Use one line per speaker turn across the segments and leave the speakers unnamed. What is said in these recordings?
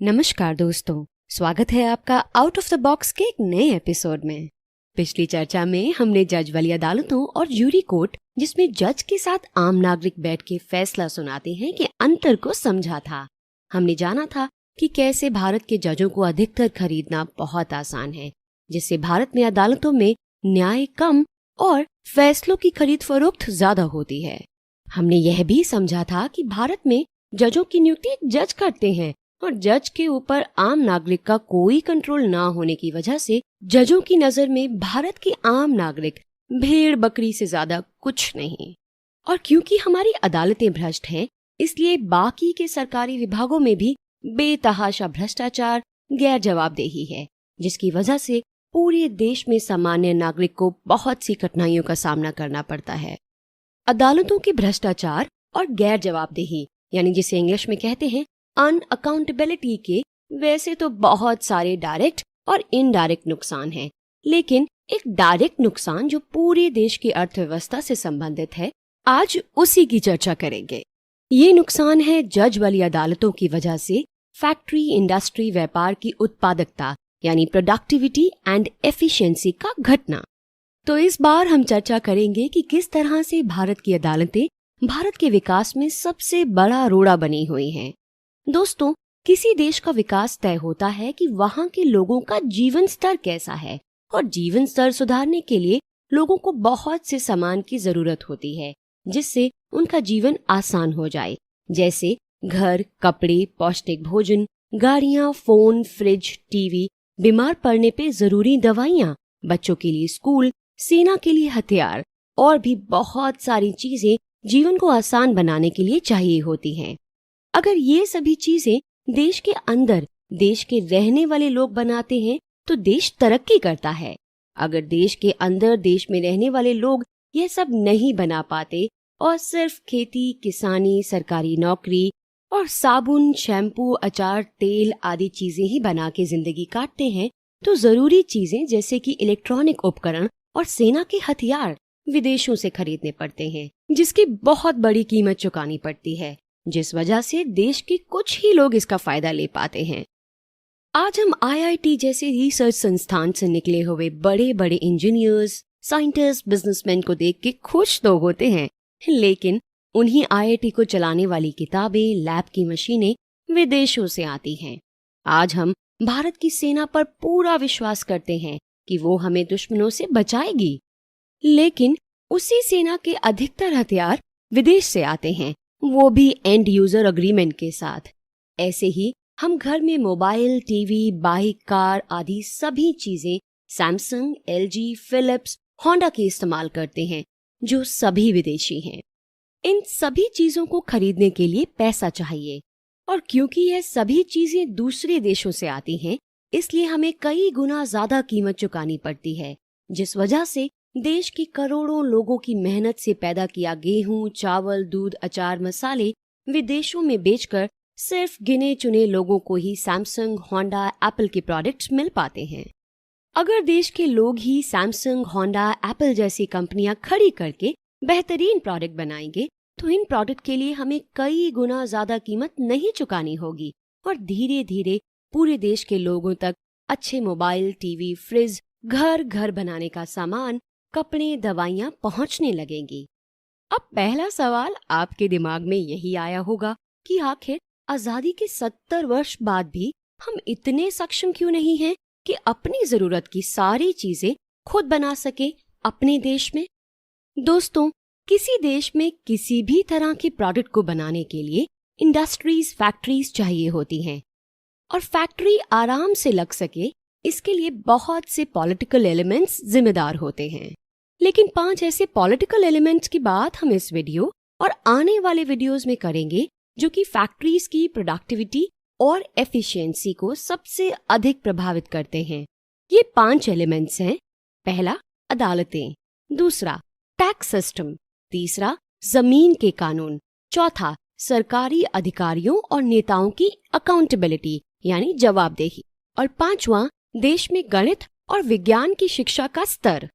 नमस्कार दोस्तों, स्वागत है आपका आउट ऑफ द बॉक्स के एक नए एपिसोड में। पिछली चर्चा में हमने जज वाली अदालतों और ज्यूरी कोर्ट, जिसमें जज के साथ आम नागरिक बैठ के फैसला सुनाते हैं, के अंतर को समझा था। हमने जाना था कि कैसे भारत के जजों को अधिकतर खरीदना बहुत आसान है, जिससे भारत में अदालतों में न्याय कम और फैसलों की खरीद फरोख्त ज्यादा होती है। हमने यह भी समझा था कि भारत में जजों की नियुक्ति एक जज करते हैं और जज के ऊपर आम नागरिक का कोई कंट्रोल ना होने की वजह से जजों की नजर में भारत के आम नागरिक भेड़ बकरी से ज्यादा कुछ नहीं। और क्योंकि हमारी अदालतें भ्रष्ट हैं, इसलिए बाकी के सरकारी विभागों में भी बेतहाशा भ्रष्टाचार, गैर जवाबदेही है, जिसकी वजह से पूरे देश में सामान्य नागरिक को बहुत सी कठिनाइयों का सामना करना पड़ता है। अदालतों के भ्रष्टाचार और गैर जवाबदेही, यानी जिसे इंग्लिश में कहते हैं अनअकाउंटेबिलिटी, के वैसे तो बहुत सारे डायरेक्ट और इनडायरेक्ट नुकसान हैं, लेकिन एक डायरेक्ट नुकसान जो पूरे देश की अर्थव्यवस्था से संबंधित है, आज उसी की चर्चा करेंगे। ये नुकसान है जज वाली अदालतों की वजह से फैक्ट्री इंडस्ट्री व्यापार की उत्पादकता, यानी प्रोडक्टिविटी एंड एफिशिएंसी का घटना। तो इस बार हम चर्चा करेंगे कि किस तरह से भारत की अदालतें भारत के विकास में सबसे बड़ा रोड़ा बनी हुई हैं। दोस्तों, किसी देश का विकास तय होता है कि वहाँ के लोगों का जीवन स्तर कैसा है, और जीवन स्तर सुधारने के लिए लोगों को बहुत से सामान की जरूरत होती है, जिससे उनका जीवन आसान हो जाए, जैसे घर, कपड़े, पौष्टिक भोजन, गाड़ियाँ, फोन, फ्रिज, टीवी, बीमार पड़ने पे जरूरी दवाइयाँ, बच्चों के लिए स्कूल, सेना के लिए हथियार और भी बहुत सारी चीजें जीवन को आसान बनाने के लिए चाहिए होती हैं। अगर ये सभी चीजें देश के अंदर देश के रहने वाले लोग बनाते हैं तो देश तरक्की करता है। अगर देश के अंदर देश में रहने वाले लोग ये सब नहीं बना पाते और सिर्फ खेती, किसानी, सरकारी नौकरी और साबुन, शैम्पू, अचार, तेल आदि चीजें ही बना के जिंदगी काटते हैं, तो जरूरी चीजें जैसे कि इलेक्ट्रॉनिक उपकरण और सेना के हथियार विदेशों से खरीदने पड़ते हैं, जिसकी बहुत बड़ी कीमत चुकानी पड़ती है, जिस वजह से देश के कुछ ही लोग इसका फायदा ले पाते हैं। आज हम आईआईटी जैसे रिसर्च संस्थान से निकले हुए बड़े बड़े इंजीनियर्स, साइंटिस्ट, बिजनेसमैन को देख के खुश तो होते हैं, लेकिन उन्हीं आईआईटी को चलाने वाली किताबें, लैब की मशीनें विदेशों से आती हैं। आज हम भारत की सेना पर पूरा विश्वास करते हैं कि वो हमें दुश्मनों से बचाएगी, लेकिन उसी सेना के अधिकतर हथियार विदेश से आते हैं, वो भी एंड यूजर अग्रीमेंट के साथ। ऐसे ही हम घर में मोबाइल, टीवी, बाइक, कार आदि सभी चीजें सैमसंग, एलजी, फिलिप्स, होंडा की इस्तेमाल करते हैं, जो सभी विदेशी हैं। इन सभी चीजों को खरीदने के लिए पैसा चाहिए, और क्योंकि यह सभी चीजें दूसरे देशों से आती हैं, इसलिए हमें कई गुना ज्यादा कीमत चुकानी पड़ती है, जिस वजह से देश के करोड़ों लोगों की मेहनत से पैदा किया गेहूं, चावल, दूध, अचार, मसाले विदेशों में बेचकर सिर्फ गिने चुने लोगों को ही सैमसंग, होंडा, एप्पल के प्रोडक्ट्स मिल पाते हैं। अगर देश के लोग ही सैमसंग, होंडा, एप्पल जैसी कंपनियां खड़ी करके बेहतरीन प्रोडक्ट बनाएंगे, तो इन प्रोडक्ट के लिए हमें कई गुना ज्यादा कीमत नहीं चुकानी होगी, और धीरे धीरे पूरे देश के लोगों तक अच्छे मोबाइल, टीवी, फ्रिज, घर घर बनाने का सामान, कपड़े, दवाइयाँ पहुंचने लगेंगी। अब पहला सवाल आपके दिमाग में यही आया होगा कि आखिर आजादी के 70 वर्ष बाद भी हम इतने सक्षम क्यों नहीं हैं कि अपनी जरूरत की सारी चीजें खुद बना सके अपने देश में। दोस्तों, किसी देश में किसी भी तरह के प्रोडक्ट को बनाने के लिए इंडस्ट्रीज, फैक्ट्रीज चाहिए होती हैं, और फैक्ट्री आराम से लग सके इसके लिए बहुत से पॉलिटिकल एलिमेंट्स जिम्मेदार होते हैं। लेकिन 5 ऐसे पॉलिटिकल एलिमेंट्स की बात हम इस वीडियो और आने वाले वीडियोस में करेंगे, जो कि फैक्ट्रीज की प्रोडक्टिविटी और एफिशिएंसी को सबसे अधिक प्रभावित करते हैं। ये 5 एलिमेंट्स हैं। पहला, अदालतें। दूसरा, टैक्स सिस्टम। तीसरा, जमीन के कानून। चौथा, सरकारी अधिकारियों और नेताओं की अकाउंटेबिलिटी, यानी जवाबदेही। और पांचवा, देश में गणित और विज्ञान की शिक्षा का स्तर।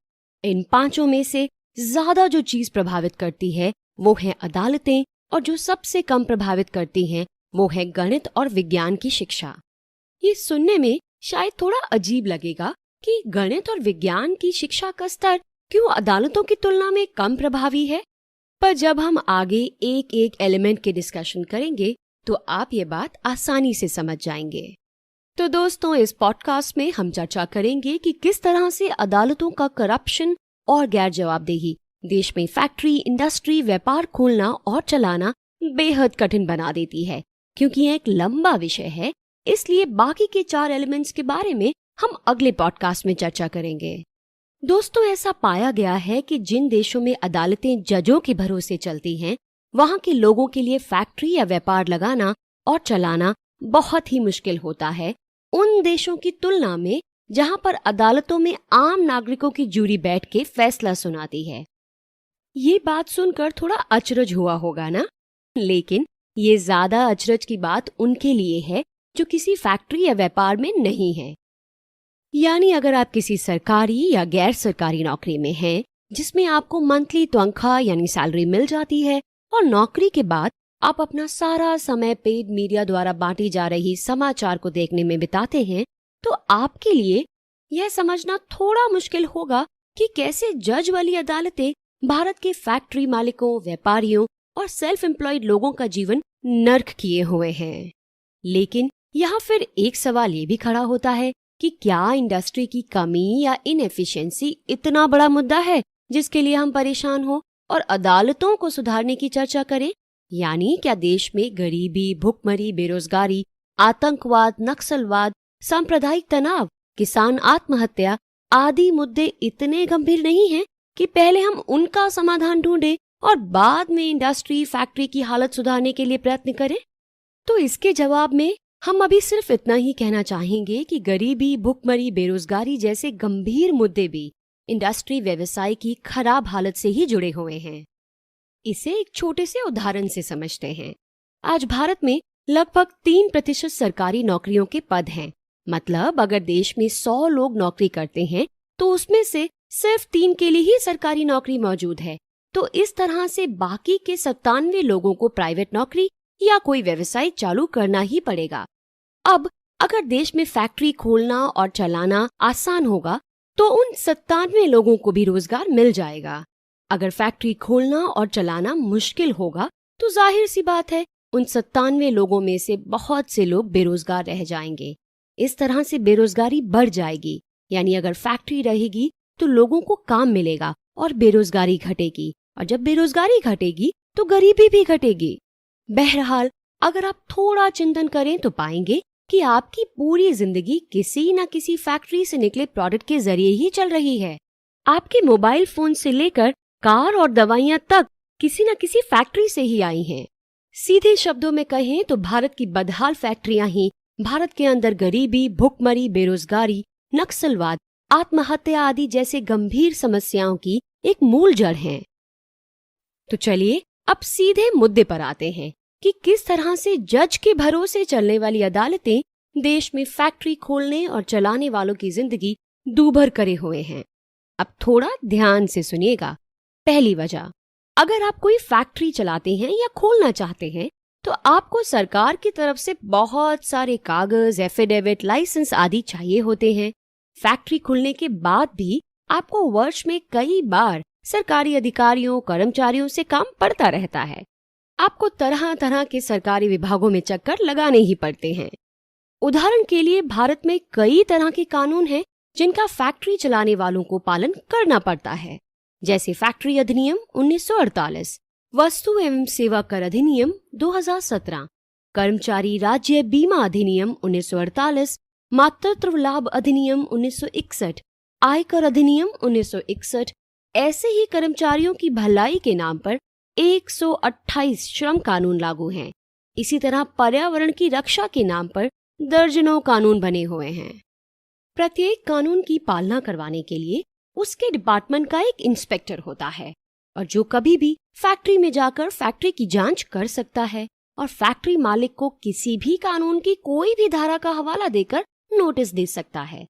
इन 5 में से ज्यादा जो चीज प्रभावित करती है वो है अदालतें, और जो सबसे कम प्रभावित करती हैं वो है गणित और विज्ञान की शिक्षा। ये सुनने में शायद थोड़ा अजीब लगेगा कि गणित और विज्ञान की शिक्षा का स्तर क्यों अदालतों की तुलना में कम प्रभावी है। पर जब हम आगे एक एक एलिमेंट के डिस्कशन करेंगे तो आप ये बात आसानी से समझ जाएंगे। तो दोस्तों, इस पॉडकास्ट में हम चर्चा करेंगे कि किस तरह से अदालतों का करप्शन और गैर जवाबदेही देश में फैक्ट्री, इंडस्ट्री, व्यापार खोलना और चलाना बेहद कठिन बना देती है। क्योंकि यह एक लंबा विषय है, इसलिए बाकी के 4 एलिमेंट्स के बारे में हम अगले पॉडकास्ट में चर्चा करेंगे। दोस्तों, ऐसा पाया गया है कि जिन देशों में अदालतें जजों के भरोसे चलती हैं, वहां के लोगों के लिए फैक्ट्री या व्यापार लगाना और चलाना बहुत ही मुश्किल होता है उन देशों की तुलना में जहां पर अदालतों में आम नागरिकों की जूरी बैठ के फैसला सुनाती है। ये बात सुनकर थोड़ा अचरज हुआ होगा ना? लेकिन ये ज्यादा अचरज की बात उनके लिए है जो किसी फैक्ट्री या व्यापार में नहीं है। यानी अगर आप किसी सरकारी या गैर सरकारी नौकरी में हैं, जिसमें आपको मंथली तनख्वाह यानी सैलरी मिल जाती है और नौकरी के बाद आप अपना सारा समय पेड मीडिया द्वारा बांटी जा रही समाचार को देखने में बिताते हैं, तो आपके लिए यह समझना थोड़ा मुश्किल होगा कि कैसे जज वाली अदालतें भारत के फैक्ट्री मालिकों, व्यापारियों और सेल्फ एम्प्लॉयड लोगों का जीवन नर्क किए हुए हैं। लेकिन यहाँ फिर एक सवाल ये भी खड़ा होता है कि क्या इंडस्ट्री की कमी या इनएफिशिएंसी इतना बड़ा मुद्दा है जिसके लिए हम परेशान हो और अदालतों को सुधारने की चर्चा करें? यानी क्या देश में गरीबी, भुखमरी, बेरोजगारी, आतंकवाद, नक्सलवाद, सांप्रदायिक तनाव, किसान आत्महत्या आदि मुद्दे इतने गंभीर नहीं हैं कि पहले हम उनका समाधान ढूंढें और बाद में इंडस्ट्री, फैक्ट्री की हालत सुधारने के लिए प्रयत्न करें? तो इसके जवाब में हम अभी सिर्फ इतना ही कहना चाहेंगे कि गरीबी, भुखमरी, बेरोजगारी जैसे गंभीर मुद्दे भी इंडस्ट्री व्यवसाय की खराब हालत से ही जुड़े हुए हैं। इसे एक छोटे से उदाहरण से समझते हैं। आज भारत में लगभग 3% सरकारी नौकरियों के पद हैं। मतलब अगर देश में 100 लोग नौकरी करते हैं तो उसमें से सिर्फ 3 के लिए ही सरकारी नौकरी मौजूद है। तो इस तरह से बाकी के 97 लोगों को प्राइवेट नौकरी या कोई व्यवसाय चालू करना ही पड़ेगा। अब अगर देश में फैक्ट्री खोलना और चलाना आसान होगा तो उन 97 लोगों को भी रोजगार मिल जाएगा। अगर फैक्ट्री खोलना और चलाना मुश्किल होगा तो जाहिर सी बात है उन 97 लोगों में से बहुत से लोग बेरोजगार रह जाएंगे। इस तरह से बेरोजगारी बढ़ जाएगी। यानी अगर फैक्ट्री रहेगी तो लोगों को काम मिलेगा और बेरोजगारी घटेगी, और जब बेरोजगारी घटेगी तो गरीबी भी घटेगी। बहरहाल अगर आप थोड़ा चिंतन करें तो पाएंगे कि आपकी पूरी जिंदगी किसी न किसी फैक्ट्री से निकले प्रोडक्ट के जरिए ही चल रही है। आपके मोबाइल फोन से लेकर कार और दवाइयां तक किसी न किसी फैक्ट्री से ही आई हैं। सीधे शब्दों में कहें तो भारत की बदहाल फैक्ट्रियां ही भारत के अंदर गरीबी, भुखमरी, बेरोजगारी, नक्सलवाद, आत्महत्या आदि जैसे गंभीर समस्याओं की एक मूल जड़ हैं। तो चलिए अब सीधे मुद्दे पर आते हैं कि किस तरह से जज के भरोसे चलने वाली अदालतें देश में फैक्ट्री खोलने और चलाने वालों की जिंदगी दूभर करे हुए हैं। अब थोड़ा ध्यान से सुनिएगा। पहली वजह, अगर आप कोई फैक्ट्री चलाते हैं या खोलना चाहते हैं तो आपको सरकार की तरफ से बहुत सारे कागज, एफिडेविट, लाइसेंस आदि चाहिए होते हैं। फैक्ट्री खुलने के बाद भी आपको वर्ष में कई बार सरकारी अधिकारियों, कर्मचारियों से काम पड़ता रहता है। आपको तरह तरह के सरकारी विभागों में चक्कर लगाने ही पड़ते हैं। उदाहरण के लिए भारत में कई तरह के कानून हैं जिनका फैक्ट्री चलाने वालों को पालन करना पड़ता है, जैसे फैक्ट्री अधिनियम 1948, वस्तु एवं सेवा कर अधिनियम 2017, कर्मचारी राज्य बीमा अधिनियम 1948, मातृत्व लाभ अधिनियम 1961, आयकर अधिनियम 1961। ऐसे ही कर्मचारियों की भलाई के नाम पर 128 श्रम कानून लागू हैं। इसी तरह पर्यावरण की रक्षा के नाम पर दर्जनों कानून बने हुए हैं। प्रत्येक कानून की पालना करवाने के लिए उसके डिपार्टमेंट का एक इंस्पेक्टर होता है और जो कभी भी फैक्ट्री में जाकर फैक्ट्री की जांच कर सकता है और फैक्ट्री मालिक को किसी भी कानून की कोई भी धारा का हवाला देकर नोटिस दे सकता है।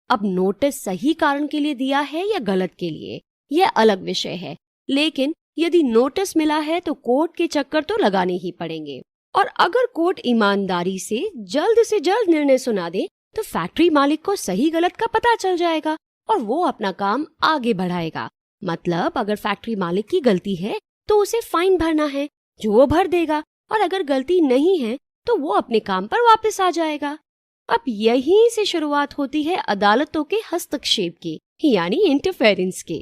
अब नोटिस सही कारण के लिए दिया है या गलत के लिए, यह अलग विषय है, लेकिन यदि नोटिस मिला है तो कोर्ट के चक्कर तो लगाने ही पड़ेंगे। और अगर कोर्ट ईमानदारी से जल्द निर्णय सुना दे तो फैक्ट्री मालिक को सही गलत का पता चल जाएगा और वो अपना काम आगे बढ़ाएगा। मतलब अगर फैक्ट्री मालिक की गलती है तो उसे फाइन भरना है, जो वो भर देगा, और अगर गलती नहीं है तो वो अपने काम पर वापस आ जाएगा। अब यहीं से शुरुआत होती है अदालतों के हस्तक्षेप की, यानी इंटरफेरेंस के।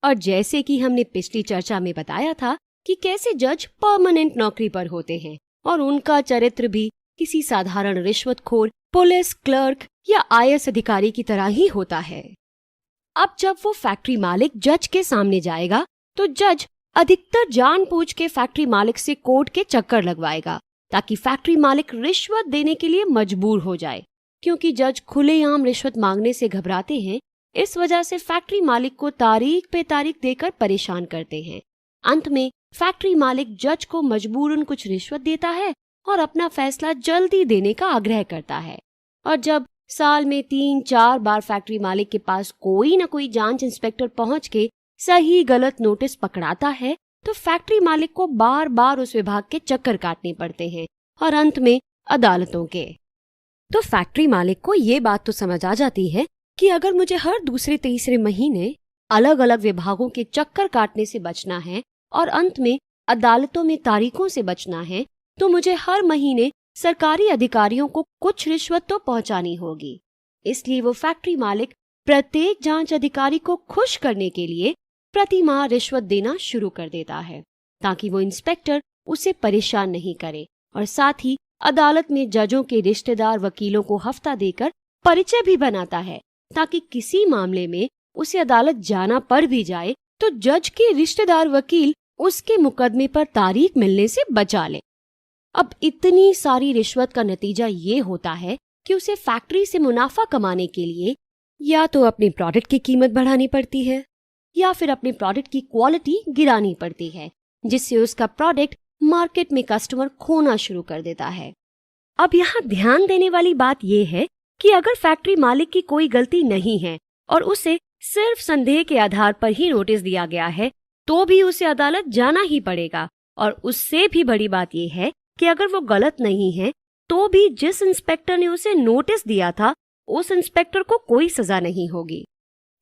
और जैसे कि हमने पिछली चर्चा में बताया था कि कैसे जज परमानेंट नौकरी पर होते हैं और उनका चरित्र भी किसी साधारण रिश्वतखोर, पुलिस क्लर्क या IAS अधिकारी की तरह ही होता है। अब जब वो फैक्ट्री मालिक जज के सामने जाएगा तो जज अधिकतर जानबूझ के फैक्ट्री मालिक से कोर्ट के चक्कर लगवाएगा ताकि फैक्ट्री मालिक रिश्वत देने के लिए मजबूर हो जाए। क्योंकि जज खुलेआम रिश्वत मांगने से घबराते हैं, इस वजह से फैक्ट्री मालिक को तारीख पे तारीख देकर परेशान करते हैं। अंत में फैक्ट्री मालिक जज को मजबूरन कुछ रिश्वत देता है और अपना फैसला जल्दी देने का आग्रह करता है। और जब साल में 3-4 बार फैक्ट्री मालिक के पास कोई न कोई जांच इंस्पेक्टर पहुंच के सही गलत नोटिस पकड़ाता है तो फैक्ट्री मालिक को बार बार उस विभाग के चक्कर काटने पड़ते हैं और अंत में अदालतों के। तो फैक्ट्री मालिक को ये बात तो समझ आ जाती है कि अगर मुझे हर दूसरे तीसरे महीने अलग अलग विभागों के चक्कर काटने से बचना है और अंत में अदालतों में तारीखों से बचना है तो मुझे हर महीने सरकारी अधिकारियों को कुछ रिश्वत तो पहुंचानी होगी। इसलिए वो फैक्ट्री मालिक प्रत्येक जांच अधिकारी को खुश करने के लिए प्रति माह रिश्वत देना शुरू कर देता है ताकि वो इंस्पेक्टर उसे परेशान नहीं करे, और साथ ही अदालत में जजों के रिश्तेदार वकीलों को हफ्ता देकर परिचय भी बनाता है ताकि किसी मामले में उसे अदालत जाना पड़ भी जाए तो जज के रिश्तेदार वकील उसके मुकदमे पर तारीख मिलने से बचा ले। अब इतनी सारी रिश्वत का नतीजा ये होता है कि उसे फैक्ट्री से मुनाफा कमाने के लिए या तो अपने प्रोडक्ट की कीमत बढ़ानी पड़ती है या फिर अपने प्रोडक्ट की क्वालिटी गिरानी पड़ती है, जिससे उसका प्रोडक्ट मार्केट में कस्टमर खोना शुरू कर देता है। अब यहाँ ध्यान देने वाली बात यह है कि अगर फैक्ट्री मालिक की कोई गलती नहीं है और उसे सिर्फ संदेह के आधार पर ही नोटिस दिया गया है तो भी उसे अदालत जाना ही पड़ेगा। और उससे भी बड़ी बात यह है कि अगर वो गलत नहीं है तो भी जिस इंस्पेक्टर ने उसे नोटिस दिया था उस इंस्पेक्टर को कोई सजा नहीं होगी।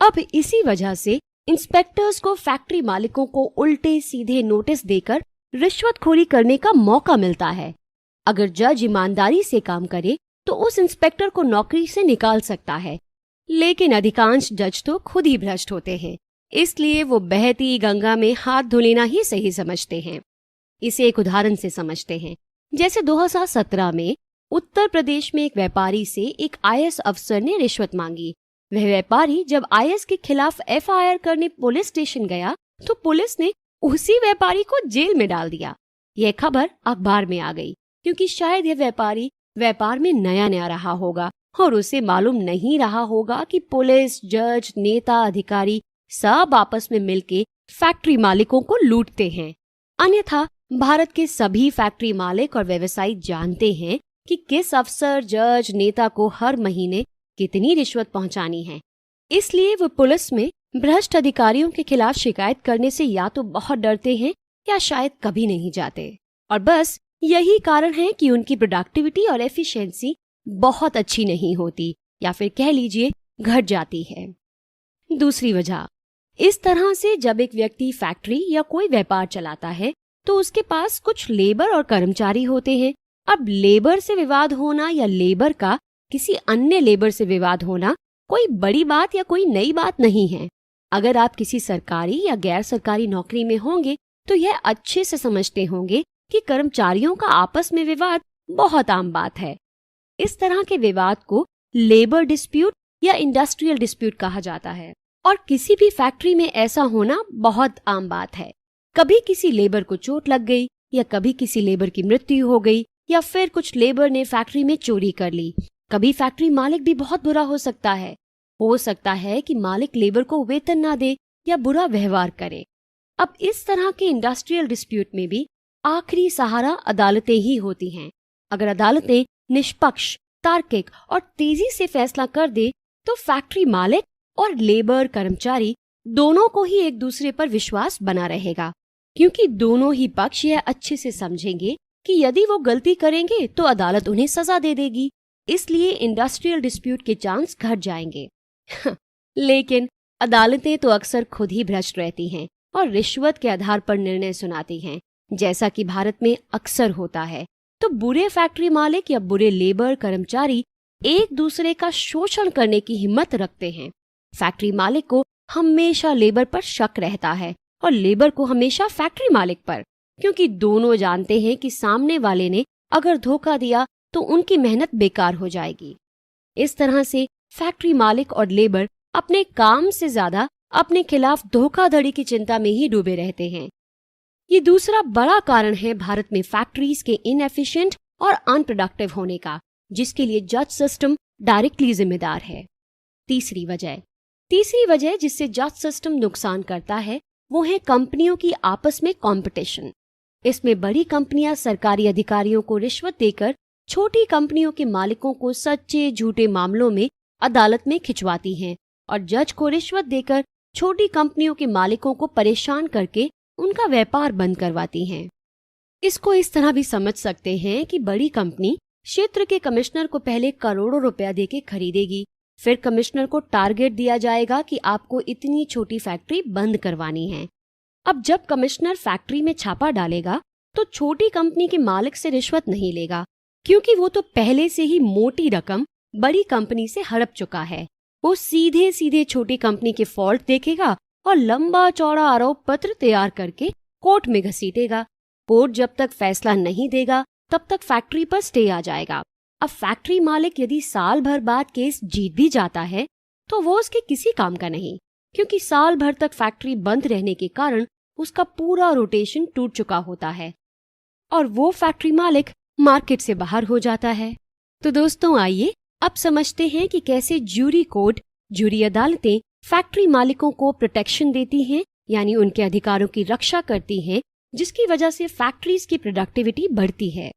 अब इसी वजह से इंस्पेक्टर्स को फैक्ट्री मालिकों को उल्टे सीधे नोटिस देकर रिश्वतखोरी करने का मौका मिलता है। अगर जज ईमानदारी से काम करे तो उस इंस्पेक्टर को नौकरी से निकाल सकता है, लेकिन अधिकांश जज तो खुद ही भ्रष्ट होते हैं, इसलिए वो बहती गंगा में हाथ धो लेना ही सही समझते हैं। इसे एक उदाहरण से समझते हैं। जैसे 2017 में उत्तर प्रदेश में एक व्यापारी से एक IAS अफसर ने रिश्वत मांगी। वह व्यापारी जब IAS के खिलाफ FIR करने पुलिस स्टेशन गया तो पुलिस ने उसी व्यापारी को जेल में डाल दिया। यह खबर अखबार में आ गई क्योंकि शायद यह व्यापारी व्यापार में नया रहा होगा और उसे मालूम नहीं रहा होगा कि पुलिस, जज, नेता, अधिकारी सब आपस में मिलके फैक्ट्री मालिकों को लूटते हैं। अन्यथा भारत के सभी फैक्ट्री मालिक और व्यवसायी जानते हैं कि किस अफसर, जज, नेता को हर महीने कितनी रिश्वत पहुंचानी है। इसलिए वो पुलिस में भ्रष्ट अधिकारियों के खिलाफ शिकायत करने से या तो बहुत डरते हैं या शायद कभी नहीं जाते। और बस यही कारण है कि उनकी प्रोडक्टिविटी और एफिशिएंसी बहुत अच्छी नहीं होती या फिर कह लीजिए घट जाती है। दूसरी वजह, इस तरह से जब एक व्यक्ति फैक्ट्री या कोई व्यापार चलाता है तो उसके पास कुछ लेबर और कर्मचारी होते हैं। अब लेबर से विवाद होना या लेबर का किसी अन्य लेबर से विवाद होना कोई बड़ी बात या कोई नई बात नहीं है। अगर आप किसी सरकारी या गैर सरकारी नौकरी में होंगे तो यह अच्छे से समझते होंगे कि कर्मचारियों का आपस में विवाद बहुत आम बात है। इस तरह के विवाद को लेबर डिस्प्यूट या इंडस्ट्रियल डिस्प्यूट कहा जाता है और किसी भी फैक्ट्री में ऐसा होना बहुत आम बात है। कभी किसी लेबर को चोट लग गई या कभी किसी लेबर की मृत्यु हो गई या फिर कुछ लेबर ने फैक्ट्री में चोरी कर ली। कभी फैक्ट्री मालिक भी बहुत बुरा हो सकता है। हो सकता है कि मालिक लेबर को वेतन ना दे या बुरा व्यवहार करे। अब इस तरह के इंडस्ट्रियल डिस्प्यूट में भी आखिरी सहारा अदालतें ही होती हैं। अगर अदालतें निष्पक्ष, तार्किक और तेजी से फैसला कर दे तो फैक्ट्री मालिक और लेबर कर्मचारी दोनों को ही एक दूसरे पर विश्वास बना रहेगा, क्योंकि दोनों ही पक्ष यह अच्छे से समझेंगे कि यदि वो गलती करेंगे तो अदालत उन्हें सजा दे देगी, इसलिए इंडस्ट्रियल डिस्प्यूट के चांस घट जाएंगे। लेकिन अदालतें तो अक्सर खुद ही भ्रष्ट रहती हैं और रिश्वत के आधार पर निर्णय सुनाती हैं, जैसा कि भारत में अक्सर होता है। तो बुरे फैक्ट्री मालिक या बुरे लेबर कर्मचारी एक दूसरे का शोषण करने की हिम्मत रखते हैं। फैक्ट्री मालिक को हमेशा लेबर पर शक रहता है और लेबर को हमेशा फैक्ट्री मालिक पर, क्योंकि दोनों जानते हैं कि सामने वाले ने अगर धोखा दिया तो उनकी मेहनत बेकार हो जाएगी। इस तरह से फैक्ट्री मालिक और लेबर अपने काम से ज्यादा अपने खिलाफ धोखाधड़ी की चिंता में ही डूबे रहते हैं। ये दूसरा बड़ा कारण है भारत में फैक्ट्रीज के इनएफिशिएंट और अनप्रोडक्टिव होने का, जिसके लिए जज सिस्टम डायरेक्टली जिम्मेदार है। तीसरी वजह जिससे जज सिस्टम नुकसान करता है वो है कंपनियों की आपस में कंपटीशन। इसमें बड़ी कंपनियां सरकारी अधिकारियों को रिश्वत देकर छोटी कंपनियों के मालिकों को सच्चे झूठे मामलों में अदालत में खिंचवाती हैं और जज को रिश्वत देकर छोटी कंपनियों के मालिकों को परेशान करके उनका व्यापार बंद करवाती हैं। इसको इस तरह भी समझ सकते हैं कि बड़ी कंपनी क्षेत्र के कमिश्नर को पहले करोड़ों रुपया देके खरीदेगी, फिर कमिश्नर को टारगेट दिया जाएगा कि आपको इतनी छोटी फैक्ट्री बंद करवानी है। अब जब कमिश्नर फैक्ट्री में छापा डालेगा तो छोटी कंपनी के मालिक से रिश्वत नहीं लेगा, क्योंकि वो तो पहले से ही मोटी रकम बड़ी कंपनी से हड़प चुका है। वो सीधे सीधे छोटी कंपनी के फॉल्ट देखेगा और लंबा चौड़ा आरोप पत्र तैयार करके कोर्ट में घसीटेगा। कोर्ट जब तक फैसला नहीं देगा तब तक फैक्ट्री पर स्टे आ जाएगा। अब फैक्ट्री मालिक यदि साल भर बाद केस जीत भी जाता है तो वो उसके किसी काम का नहीं, क्योंकि साल भर तक फैक्ट्री बंद रहने के कारण उसका पूरा रोटेशन टूट चुका होता है और वो फैक्ट्री मालिक मार्केट से बाहर हो जाता है। तो दोस्तों आइए अब समझते हैं कि कैसे ज्यूरी कोर्ट, ज्यूरी अदालतें फैक्ट्री मालिकों को प्रोटेक्शन देती हैं, यानी उनके अधिकारों की रक्षा करती हैं, जिसकी वजह से फैक्ट्रीज की प्रोडक्टिविटी बढ़ती है।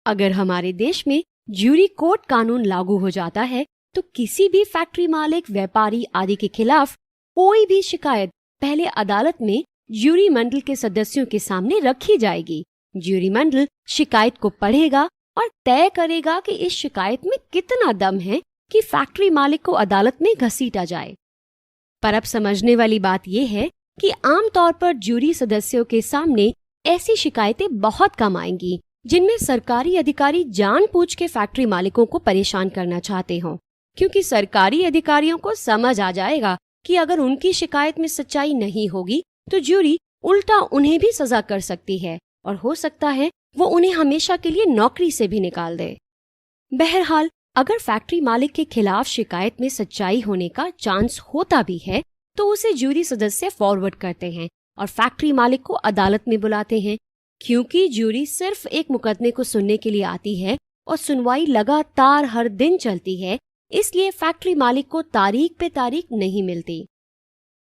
अगर हमारे देश में ज्यूरी कोर्ट कानून लागू हो जाता है तो किसी भी फैक्ट्री मालिक, व्यापारी आदि के खिलाफ कोई भी शिकायत पहले अदालत में ज्यूरी मंडल के सदस्यों के सामने रखी जाएगी। ज्यूरी मंडल शिकायत को पढ़ेगा और तय करेगा कि इस शिकायत में कितना दम है कि फैक्ट्री मालिक को अदालत में घसीटा जाए। पर अब समझने वाली बात यह है कि आमतौर पर ज्यूरी सदस्यों के सामने ऐसी शिकायतें बहुत कम आएंगी जिनमें सरकारी अधिकारी जानबूझ के फैक्ट्री मालिकों को परेशान करना चाहते हों, क्योंकि सरकारी अधिकारियों को समझ आ जाएगा कि अगर उनकी शिकायत में सच्चाई नहीं होगी तो ज्यूरी उल्टा उन्हें भी सजा कर सकती है और हो सकता है वो उन्हें हमेशा के लिए नौकरी से भी निकाल दे। बहरहाल अगर फैक्ट्री मालिक के खिलाफ शिकायत में सच्चाई होने का चांस होता भी है तो उसे ज्यूरी सदस्य फॉरवर्ड करते हैं और फैक्ट्री मालिक को अदालत में बुलाते हैं। क्योंकि ज्यूरी सिर्फ एक मुकदमे को सुनने के लिए आती है और सुनवाई लगातार हर दिन चलती है, इसलिए फैक्ट्री मालिक को तारीख पे तारीख नहीं मिलती।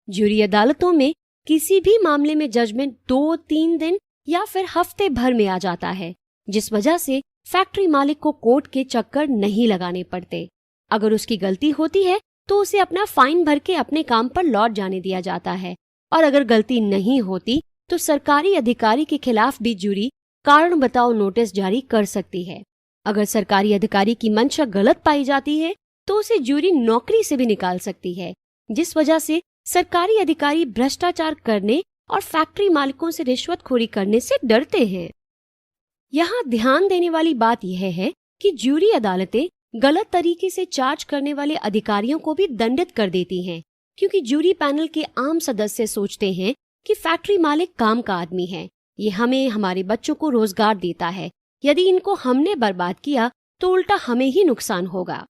ज्यूरी अदालतों में किसी भी मामले में जजमेंट 2-3 दिन या फिर हफ्ते भर में आ जाता है, जिस वजह से फैक्ट्री मालिक को कोर्ट के चक्कर नहीं लगाने पड़ते। अगर उसकी गलती होती है तो उसे अपना फाइन भर के अपने काम पर लौट जाने दिया जाता है, और अगर गलती नहीं होती तो सरकारी अधिकारी के खिलाफ भी ज्यूरी कारण बताओ नोटिस जारी कर सकती है। अगर सरकारी अधिकारी की मंशा गलत पाई जाती है तो उसे ज्यूरी नौकरी से भी निकाल सकती है, जिस वजह से सरकारी अधिकारी भ्रष्टाचार करने और फैक्ट्री मालिकों से रिश्वतखोरी करने से डरते हैं। यहाँ ध्यान देने वाली बात यह है कि ज्यूरी अदालतें गलत तरीके से चार्ज करने वाले अधिकारियों को भी दंडित कर देती हैं, क्योंकि ज्यूरी पैनल के आम सदस्य सोचते हैं कि फैक्ट्री मालिक काम का आदमी है, ये हमें, हमारे बच्चों को रोजगार देता है, यदि इनको हमने बर्बाद किया तो उल्टा हमें ही नुकसान होगा।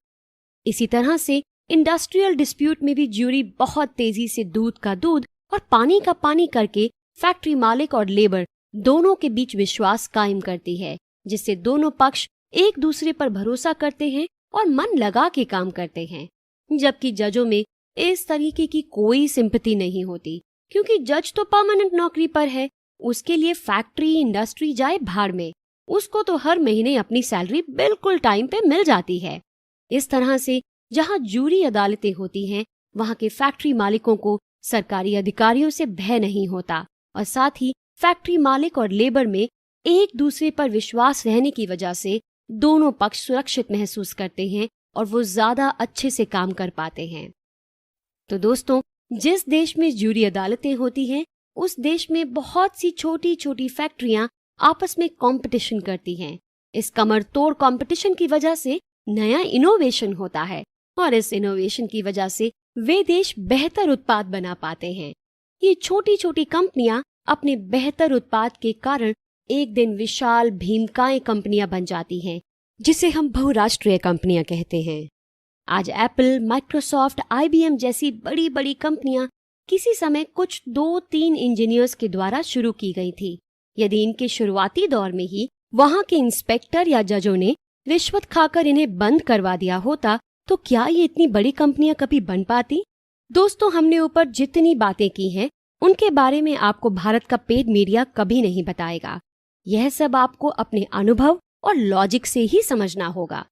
इसी तरह से इंडस्ट्रियल डिस्प्यूट में भी ज्यूरी बहुत तेजी से दूध का दूध और पानी का पानी करके फैक्ट्री मालिक और लेबर दोनों के बीच विश्वास कायम करती है, जिससे दोनों पक्ष एक दूसरे पर भरोसा करते हैं और मन लगा के काम करते हैं। जबकि जजों में इस तरीके की कोई सिंपैथी नहीं होती, क्योंकि जज तो परमानेंट नौकरी पर है, उसके लिए फैक्ट्री इंडस्ट्री जाए भाड़ में, उसको तो हर महीने अपनी सैलरी बिल्कुल टाइम पे मिल जाती है। इस तरह से जहाँ ज्यूरी अदालतें होती हैं वहाँ के फैक्ट्री मालिकों को सरकारी अधिकारियों से भय नहीं होता और साथ ही फैक्ट्री मालिक और लेबर में एक दूसरे पर विश्वास रहने की वजह से दोनों पक्ष सुरक्षित महसूस करते हैं और वो ज्यादा अच्छे से काम कर पाते हैं। तो दोस्तों, जिस देश में ज्यूरी अदालतें होती हैं, उस देश में बहुत सी छोटी छोटी फैक्ट्रियां आपस में कंपटीशन करती हैं। इस कमर तोड़ कंपटीशन की वजह से नया इनोवेशन होता है और इस इनोवेशन की वजह से वे देश बेहतर उत्पाद बना पाते हैं। ये छोटी छोटी कंपनियां अपने बेहतर उत्पाद के कारण एक दिन विशाल भीमकाय कंपनियां बन जाती हैं, जिसे हम बहुराष्ट्रीय कंपनियां कहते हैं। आज एप्पल, माइक्रोसॉफ्ट, IBM जैसी बड़ी बड़ी कंपनियां किसी समय कुछ 2-3 इंजीनियर्स के द्वारा शुरू की गई थी। यदि इनके शुरुआती दौर में ही वहां के इंस्पेक्टर या जजों ने रिश्वत खाकर इन्हें बंद करवा दिया होता, तो क्या ये इतनी बड़ी कंपनियां कभी बन पाती? दोस्तों, हमने ऊपर जितनी बातें की हैं, उनके बारे में आपको भारत का पेड मीडिया कभी नहीं बताएगा। यह सब आपको अपने अनुभव और लॉजिक से ही समझना होगा।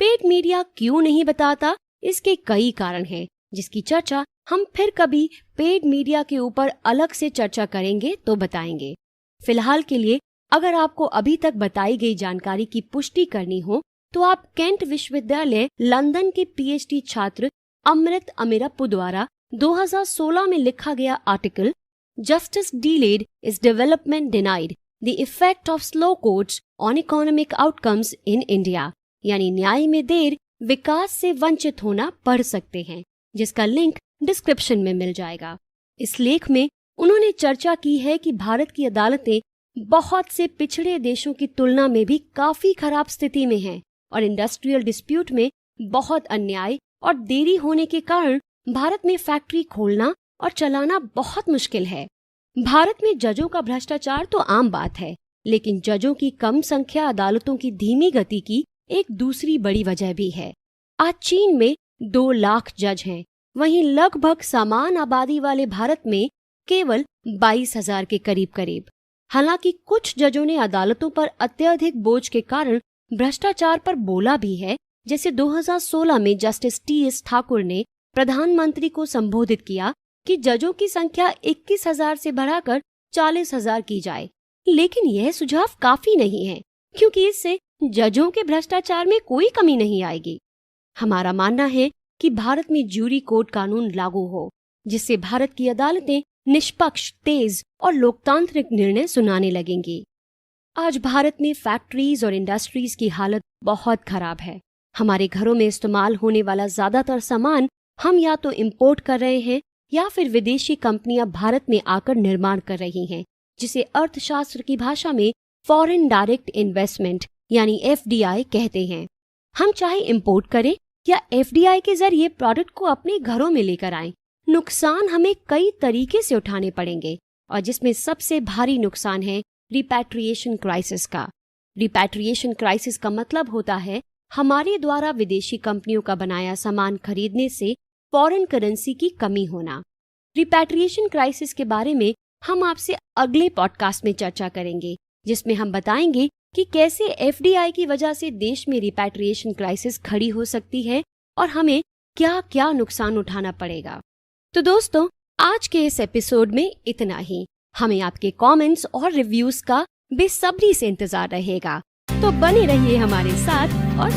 पेड मीडिया क्यों नहीं बताता, इसके कई कारण हैं, जिसकी चर्चा हम फिर कभी पेड मीडिया के ऊपर अलग से चर्चा करेंगे तो बताएंगे। फिलहाल के लिए अगर आपको अभी तक बताई गई जानकारी की पुष्टि करनी हो तो आप केंट विश्वविद्यालय लंदन के PhD छात्र अमृत अमीरप्पू द्वारा 2016 में लिखा गया article justice delayed is development denied the effect of slow courts on economic outcomes in India, यानी न्याय में देर विकास से वंचित होना पढ़ सकते हैं, जिसका लिंक डिस्क्रिप्शन में मिल जाएगा। इस लेख में उन्होंने चर्चा की है कि भारत की अदालतें बहुत से पिछड़े देशों की तुलना में भी काफी खराब स्थिति में हैं और इंडस्ट्रियल डिस्प्यूट में बहुत अन्याय और देरी होने के कारण भारत में फैक्ट्री खोलना और चलाना बहुत मुश्किल है। भारत में जजों का भ्रष्टाचार तो आम बात है, लेकिन जजों की कम संख्या अदालतों की धीमी गति की एक दूसरी बड़ी वजह भी है। आज चीन में 2 लाख जज हैं, वहीं लगभग समान आबादी वाले भारत में केवल 22,000 के करीब। हालांकि कुछ जजों ने अदालतों पर अत्यधिक बोझ के कारण भ्रष्टाचार पर बोला भी है, जैसे 2016 में जस्टिस TS ठाकुर ने प्रधानमंत्री को संबोधित किया कि जजों की संख्या 21,000 से बढ़ाकर 40,000 की जाए। लेकिन यह सुझाव काफी नहीं है, क्योंकि इससे जजों के भ्रष्टाचार में कोई कमी नहीं आएगी। हमारा मानना है कि भारत में ज्यूरी कोड कानून लागू हो, जिससे भारत की अदालतें निष्पक्ष, तेज और लोकतांत्रिक निर्णय सुनाने लगेंगी। आज भारत में फैक्ट्रीज और इंडस्ट्रीज की हालत बहुत खराब है। हमारे घरों में इस्तेमाल होने वाला ज्यादातर सामान हम या तो इंपोर्ट कर रहे हैं या फिर विदेशी कंपनियां भारत में आकर निर्माण कर रही हैं, जिसे अर्थशास्त्र की भाषा में फॉरेन डायरेक्ट इन्वेस्टमेंट यानी FDI कहते हैं। हम चाहे इंपोर्ट करें या FDI के जरिए प्रोडक्ट को अपने घरों में लेकर आएं, नुकसान हमें कई तरीके से उठाने पड़ेंगे, और जिसमें सबसे भारी नुकसान है रिपैट्रिएशन क्राइसिस का। रिपैट्रिएशन क्राइसिस का मतलब होता है हमारे द्वारा विदेशी कंपनियों का बनाया सामान खरीदने से फॉरेन करेंसी की कमी होना। रिपैट्रिएशन क्राइसिस के बारे में हम आपसे अगले पॉडकास्ट में चर्चा करेंगे, जिसमें हम बताएंगे कि कैसे FDI की वजह से देश में रिपैट्रिएशन क्राइसिस खड़ी हो सकती है और हमें क्या क्या नुकसान उठाना पड़ेगा। तो दोस्तों, आज के इस एपिसोड में इतना ही। हमें आपके कमेंट्स और रिव्यूज का बेसब्री से इंतजार रहेगा, तो बने रहिए हमारे साथ और